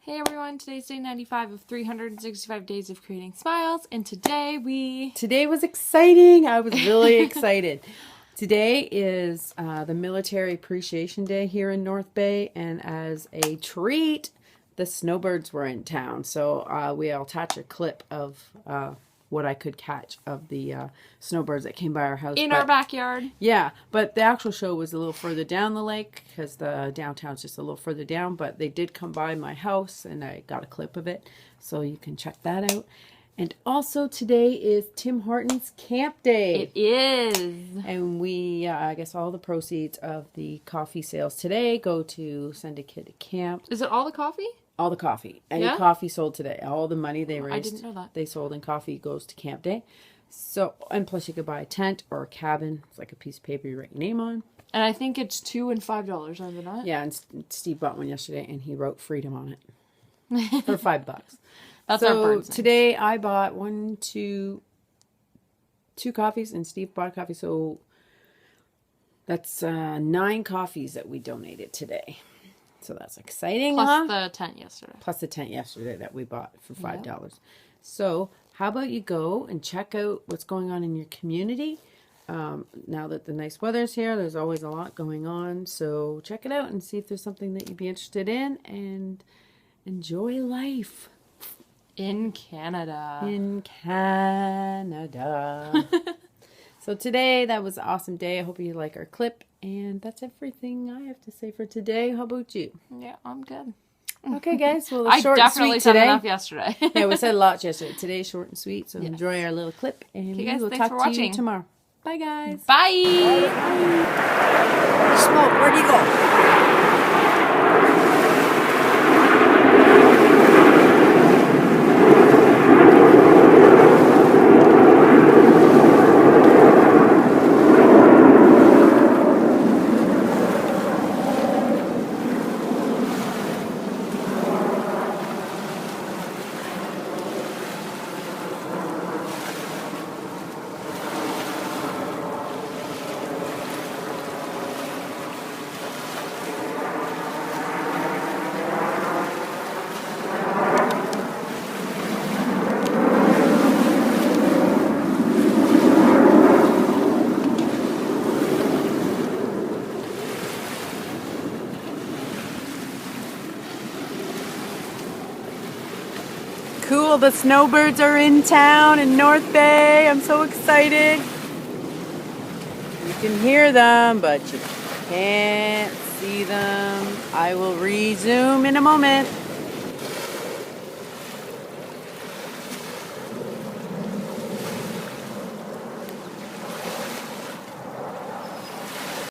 Hey everyone, today's day 95 of 365 days of creating smiles, and today was exciting. I was really excited. Today is the Military Appreciation Day here in North Bay, and as a treat, the snowbirds were in town. So I'll attach a clip of what I could catch of the snowbirds that came by our house. In our backyard. Yeah, but the actual show was a little further down the lake because the downtown's just a little further down. But they did come by my house, and I got a clip of it, so you can check that out. And also today is Tim Hortons Camp Day. It is. And we, I guess all the proceeds of the coffee sales today go to send a kid to camp. Is it all the coffee? All the coffee. Any coffee sold today. All the money they raised. I didn't know that. They sold in coffee goes to Camp Day. So, and plus you could buy a tent or a cabin. It's like a piece of paper you write your name on. And I think it's $2 and $5, are they not? Yeah, and Steve bought one yesterday and he wrote freedom on it. For $5. That's our bird's name. Today I bought two coffees and Steve bought a coffee. So that's 9 coffees that we donated today. So that's exciting, Plus the tent yesterday. Plus the tent yesterday that we bought for $5. Yeah. So how about you go and check out what's going on in your community. Now that the nice weather's here, there's always a lot going on. So check it out and see if there's something that you'd be interested in and enjoy life. In Canada. In Canada. So today, that was an awesome day. I hope you like our clip. And that's everything I have to say for today. How about you? Yeah, I'm good. Okay, guys. Well, I short and definitely sweet said today. enough yesterday. Yeah, we said a lot yesterday. Today's short and sweet. So enjoy our little clip. And okay, guys, we will thanks talk for to watching. you tomorrow. Bye, guys. Bye. Smoke, where'd you go? Cool, the snowbirds are in town in North Bay. I'm so excited. You can hear them, but you can't see them. I will resume in a moment.